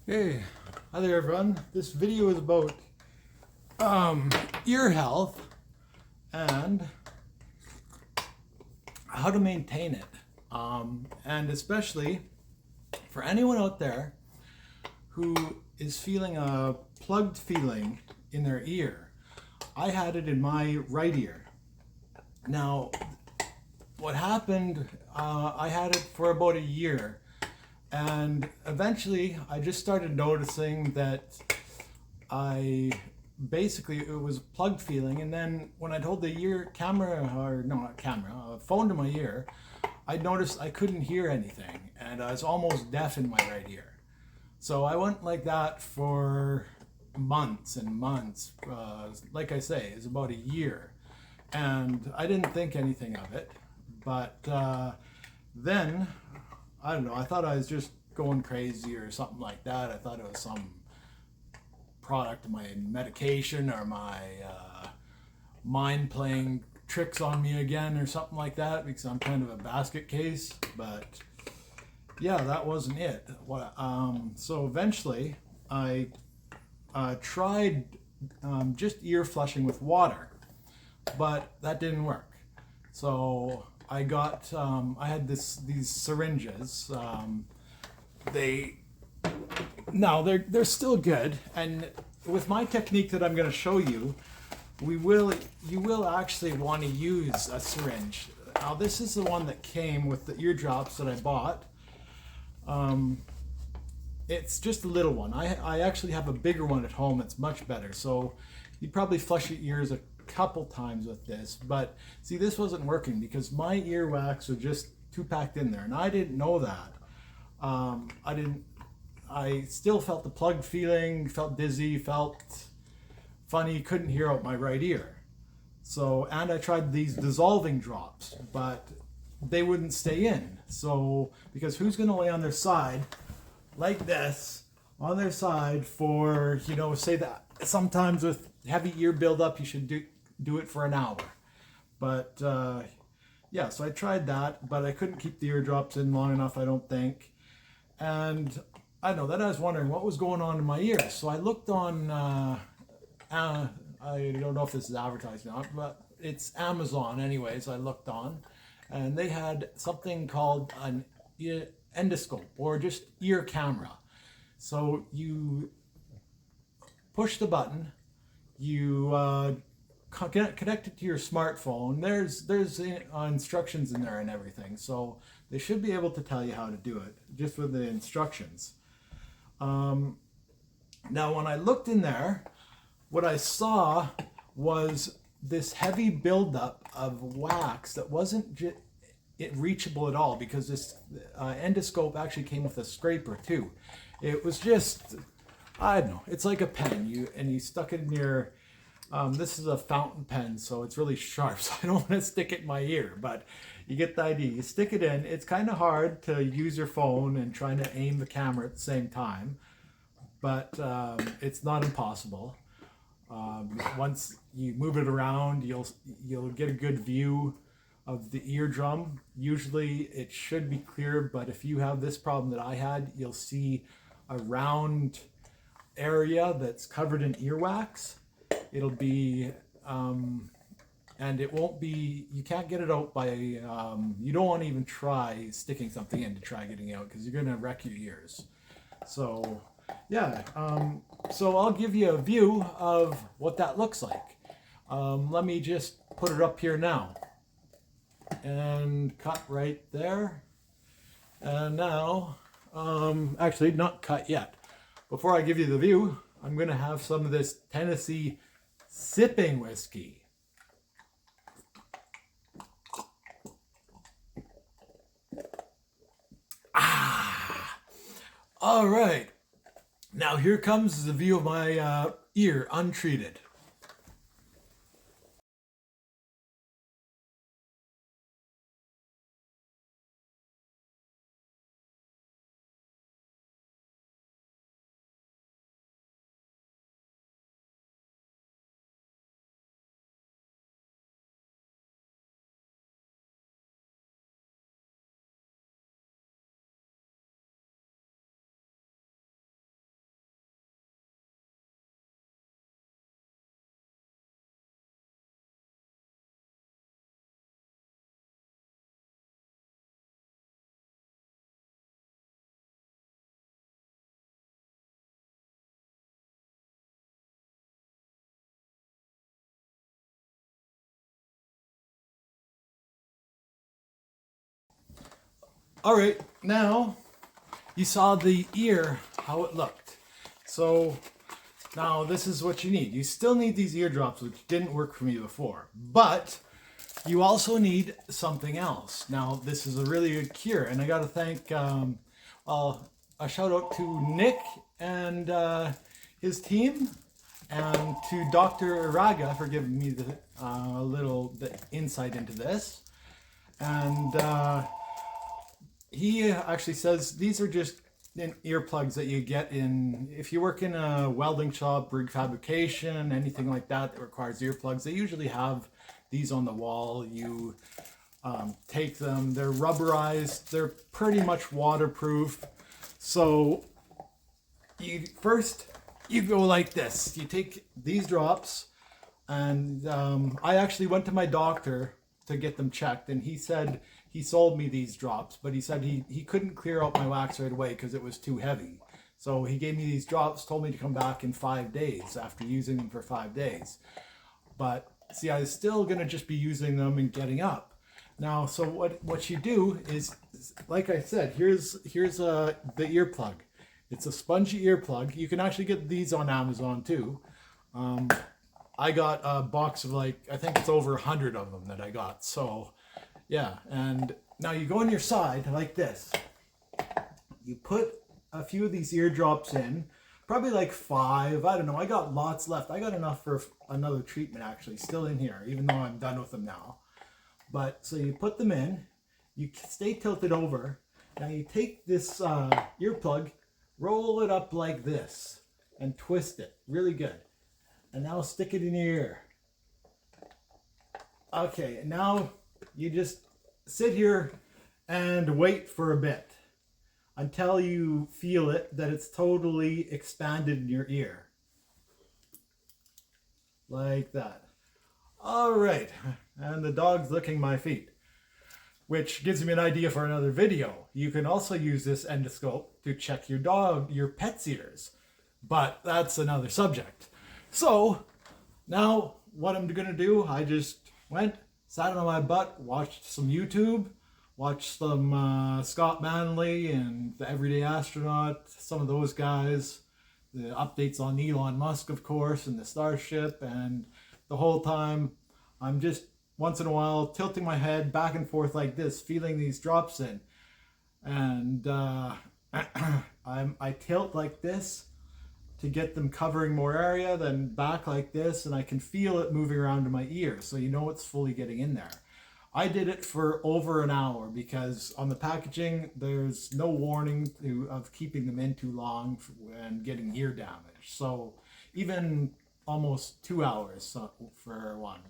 Hey, hi there everyone. This video is about ear health and how to maintain it. And especially for anyone out there who is feeling a plugged feeling in their ear. I had it in my right ear. Now, what happened, I had it for about a year. And eventually I just started noticing that I basically it was plugged feeling, and then when I told the ear camera, or no, not camera, phone to my ear, I noticed I couldn't hear anything, and I was almost deaf in my right ear. So I went like that for months and months. Like I say, it's about a year, and I didn't think anything of it. But then I don't know. I thought I was just going crazy or something like that. I thought it was some product of my medication or my mind playing tricks on me again or something like that because I'm kind of a basket case. But yeah, that wasn't it. So eventually I tried just ear flushing with water, but that didn't work. So I had these syringes. They No, they're still good. And with my technique that I'm going to show you, you will actually want to use a syringe. Now this is the one that came with the eardrops that I bought. It's just a little one. I actually have a bigger one at home. It's much better. So you'd probably flush your ears a couple times with this. But see, this wasn't working because my earwax was just too packed in there, and I didn't know that. I didn't. I still felt the plugged feeling, felt dizzy, felt funny, couldn't hear out my right ear. So, and I tried these dissolving drops, but they wouldn't stay in. So, because who's going to lay on their side like this, on their side for, say that sometimes with heavy ear buildup, you should do it for an hour. But yeah, so I tried that, but I couldn't keep the eardrops in long enough, I don't think. And I know that I was wondering what was going on in my ears. So I looked on, I don't know if this is advertised now, but it's Amazon anyways. I looked on, and they had something called an endoscope or just ear camera. So you push the button, you connect it to your smartphone. There's instructions in there and everything. So they should be able to tell you how to do it just with the instructions. Now, when I looked in there, what I saw was this heavy buildup of wax that wasn't it reachable at all because this endoscope actually came with a scraper too. It was just, I don't know, it's like a pen. You stuck it in your. This is a fountain pen, so it's really sharp. So I don't want to stick it in my ear, but you get the idea. You stick it in. It's kind of hard to use your phone and trying to aim the camera at the same time, but it's not impossible. Once you move it around, you'll get a good view of the eardrum. Usually it should be clear, but if you have this problem that I had, you'll see a round area that's covered in earwax. It'll be and it won't be, you can't get it out by you don't want to even try sticking something in to try getting out because you're going to wreck your ears. So yeah, so I'll give you a view of what that looks like. Let me just put it up here now and cut right there. And now, actually not cut yet. Before I give you the view, I'm going to have some of this Tennessee sipping whiskey. All right. Now here comes the view of my ear untreated. All right, now you saw the ear, how it looked. So now this is what you need. You still need these eardrops, which didn't work for me before, but you also need something else. Now this is a really good cure, and I got to thank a shout out to Nick and his team, and to Dr. Iraga for giving me the the insight into this. And he actually says these are just earplugs that you get in, if you work in a welding shop, rig fabrication, anything like that that requires earplugs. They usually have these on the wall. You take them, they're rubberized, they're pretty much waterproof. So you go like this. You take these drops, and I actually went to my doctor to get them checked, and he said he sold me these drops, but he said he couldn't clear out my wax right away because it was too heavy. So he gave me these drops, told me to come back in 5 days after using them for 5 days. But see, I was still gonna just be using them and getting up. Now, so what you do is, like I said, here's the earplug. It's a spongy earplug. You can actually get these on Amazon too. I got a box of I think it's over 100 of them that I got. So yeah, and now you go on your side like this. You put a few of these eardrops in, probably like 5. I don't know. I got lots left. I got enough for another treatment actually, still in here, even though I'm done with them now. But so you put them in, you stay tilted over. Now you take this earplug, roll it up like this, and twist it really good. And now stick it in your ear. Okay, and now you just sit here and wait for a bit until you feel it, that it's totally expanded in your ear. Like that. All right, and the dog's licking my feet, which gives me an idea for another video. You can also use this endoscope to check your pet's ears, but that's another subject. So now what I'm gonna do, I just went, sat on my butt, watched some YouTube, watched some Scott Manley and the Everyday Astronaut, some of those guys, the updates on Elon Musk, of course, and the Starship, and the whole time I'm just once in a while tilting my head back and forth like this, feeling these drops in. And I tilt like this to get them covering more area, then back like this, and I can feel it moving around to my ear, so you know it's fully getting in there. I did it for over an hour because on the packaging there's no warning of keeping them in too long and getting ear damage. So even almost 2 hours for one.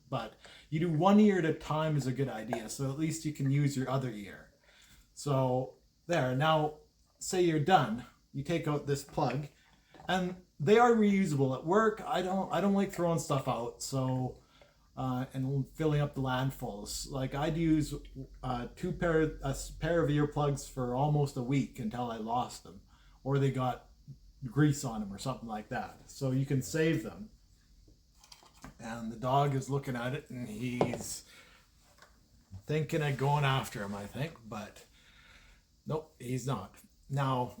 But you do one ear at a time is a good idea, so at least you can use your other ear. So there, now say you're done, you take out this plug, and they are reusable. At work, I don't like throwing stuff out, so and filling up the landfills. Like I'd use a pair of earplugs for almost a week until I lost them, or they got grease on them or something like that. So you can save them. And the dog is looking at it, and he's thinking of going after him, I think, but nope, he's not. Now,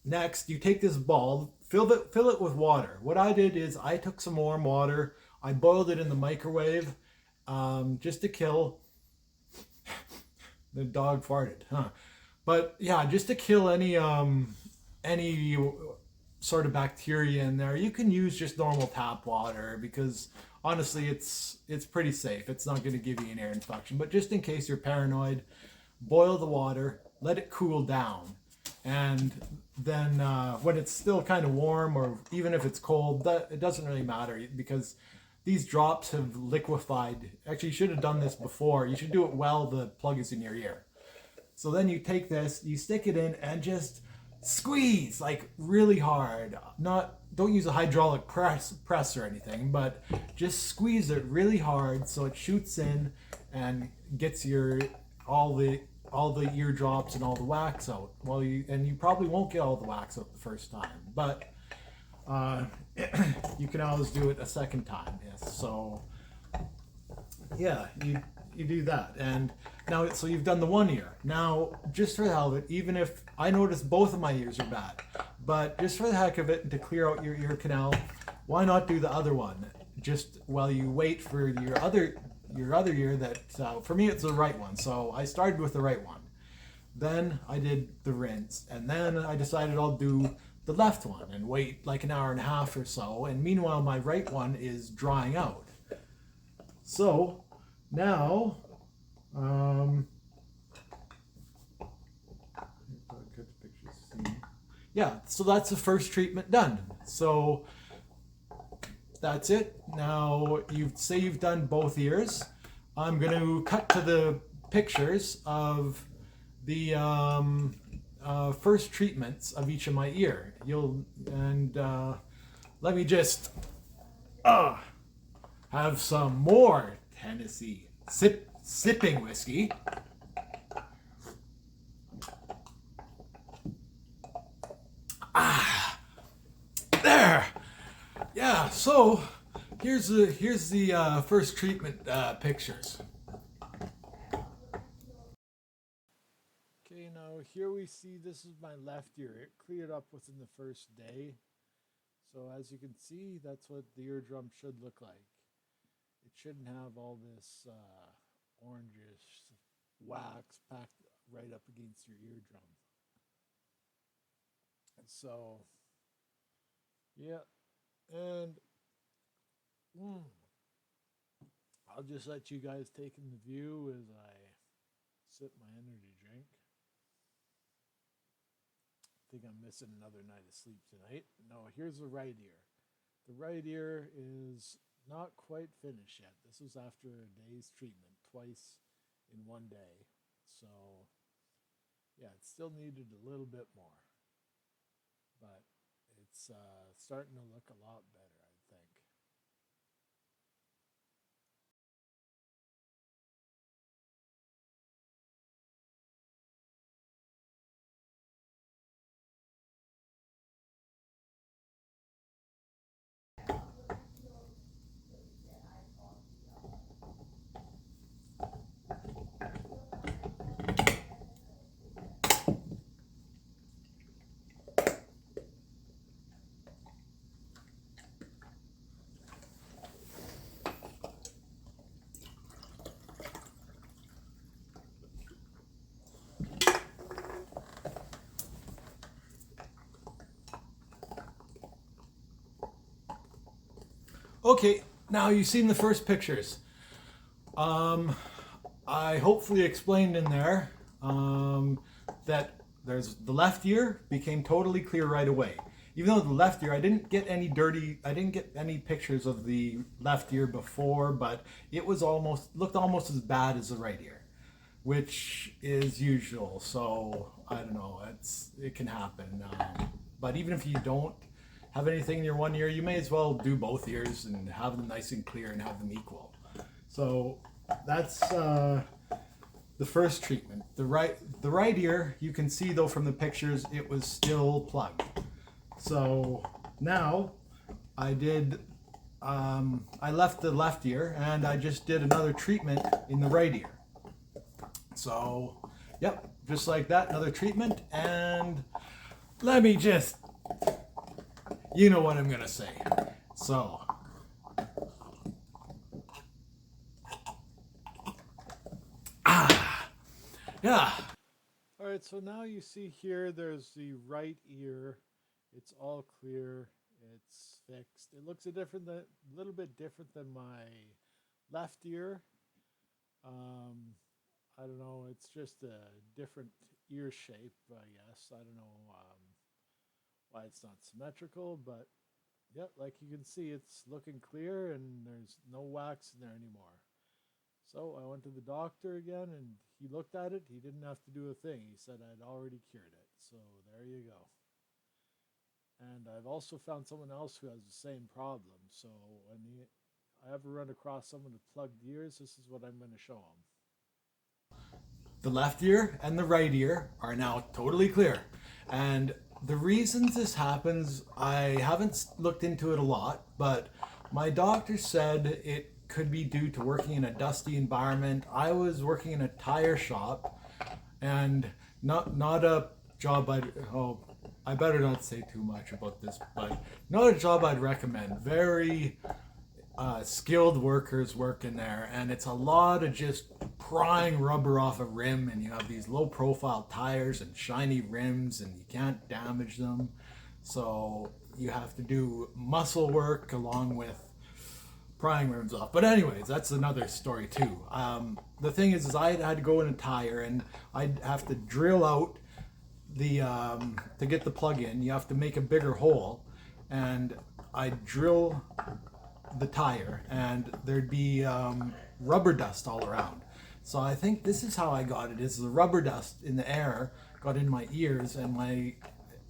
next, you take this ball, fill it with water. What I did is I took some warm water, I boiled it in the microwave, just to kill. The dog farted, huh? But yeah, just to kill any sort of bacteria in there. You can use just normal tap water because honestly it's pretty safe. It's not going to give you an ear infection, but just in case you're paranoid, boil the water, let it cool down, and then when it's still kind of warm, or even if it's cold, it doesn't really matter because these drops have liquefied. Actually, you should have done this before. You should do it while the plug is in your ear. So then you take this, you stick it in, and just squeeze like really hard. Don't use a hydraulic press or anything, but just squeeze it really hard so it shoots in and gets all the eardrops and all the wax out. Well, you probably won't get all the wax out the first time, but you can always do it a second time. Yes. So yeah, you do that. And now, so you've done the one ear. Now, just for the hell of it, even if I notice both of my ears are bad, but just for the heck of it, and to clear out your ear canal, why not do the other one? Just while you wait for your other ear that, for me, it's the right one. So I started with the right one. Then I did the rinse, and then I decided I'll do the left one and wait like an hour and a half or so. And meanwhile, my right one is drying out. So now, yeah, so that's the first treatment done. So that's it. Now you've done both ears. I'm going to cut to the pictures of the first treatments of each of my ear. Let me just have some more Tennessee sipping whiskey. There. Yeah. So here's the first treatment pictures. Okay, now here we see this is my left ear. It cleared up within the first day. So as you can see, that's what the eardrum should look like. It shouldn't have all this orangish wax packed right up against your eardrum. So, yeah, and I'll just let you guys take in the view as I sip my energy drink. I think I'm missing another night of sleep tonight. No, here's the right ear. The right ear is not quite finished yet. This was after a day's treatment, twice in one day. So, yeah, it still needed a little bit more. But it's starting to look a lot better, I think. Okay, now you've seen the first pictures. I hopefully explained in there that there's the left ear became totally clear right away. Even though the left ear, I didn't get any pictures of the left ear before, but it was looked almost as bad as the right ear, which is usual. So I don't know, it can happen. But even if you don't have anything in your one ear, you may as well do both ears and have them nice and clear and have them equal. So that's the first treatment. The right ear, you can see though from the pictures, it was still plugged. So now I left the left ear and I just did another treatment in the right ear. So, yep, just like that, another treatment. And let me just, you know what I'm gonna say. So, yeah. All right, so now you see here, there's the right ear. It's all clear. It's fixed. It looks a little bit different than my left ear. I don't know. It's just a different ear shape, I guess. I don't know why it's not symmetrical, but yeah, like you can see, it's looking clear and there's no wax in there anymore. So I went to the doctor again and he looked at it. He didn't have to do a thing. He said I'd already cured it. So there you go. And I've also found someone else who has the same problem. So when I ever run across someone with plugged ears, this is what I'm going to show them. The left ear and the right ear are now totally clear. And the reasons this happens, I haven't looked into it a lot, but my doctor said could be due to working in a dusty environment. I was working in a tire shop, and not a job I better not say too much about this, but not a job I'd recommend. Very skilled workers work in there, and it's a lot of just prying rubber off a rim, and you have these low profile tires and shiny rims, and you can't damage them. So you have to do muscle work along with prying rims off. But anyways, that's another story too. The thing is I had to go in a tire, and I'd have to drill out the to get the plug in. You have to make a bigger hole, and I'd drill the tire, and there'd be rubber dust all around. So I think this is how I got it, is the rubber dust in the air got in my ears, and my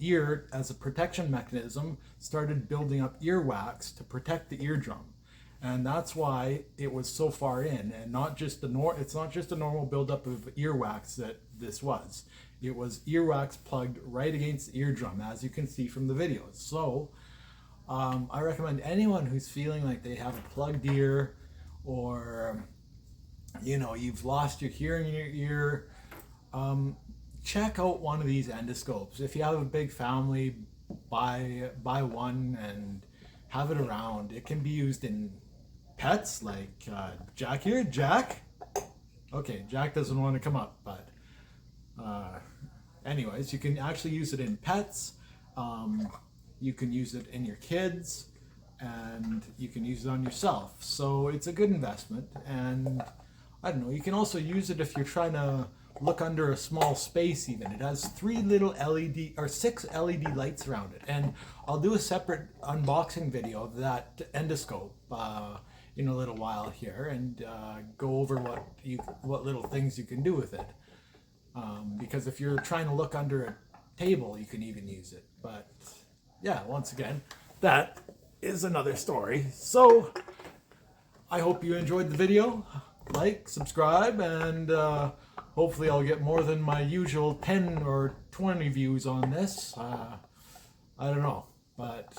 ear, as a protection mechanism, started building up earwax to protect the eardrum. And that's why it was so far in, and not just it's not just a normal buildup of earwax that this was. It was earwax plugged right against the eardrum, as you can see from the videos. So I recommend anyone who's feeling like they have a plugged ear, or you've lost your hearing in your ear, check out one of these endoscopes. If you have a big family, buy one and have it around. It can be used in pets, like Jack here. Jack? Okay, Jack doesn't want to come up, but anyways, you can actually use it in pets. You can use it in your kids, and you can use it on yourself. So it's a good investment, and I don't know, you can also use it if you're trying to look under a small space even. It has 6 LED lights around it, and I'll do a separate unboxing video of that endoscope in a little while here, and go over what little things you can do with it. Because if you're trying to look under a table, you can even use it. But yeah, once again, that is another story. So I hope you enjoyed the video. Like, subscribe, and hopefully I'll get more than my usual 10 or 20 views on this. I don't know, but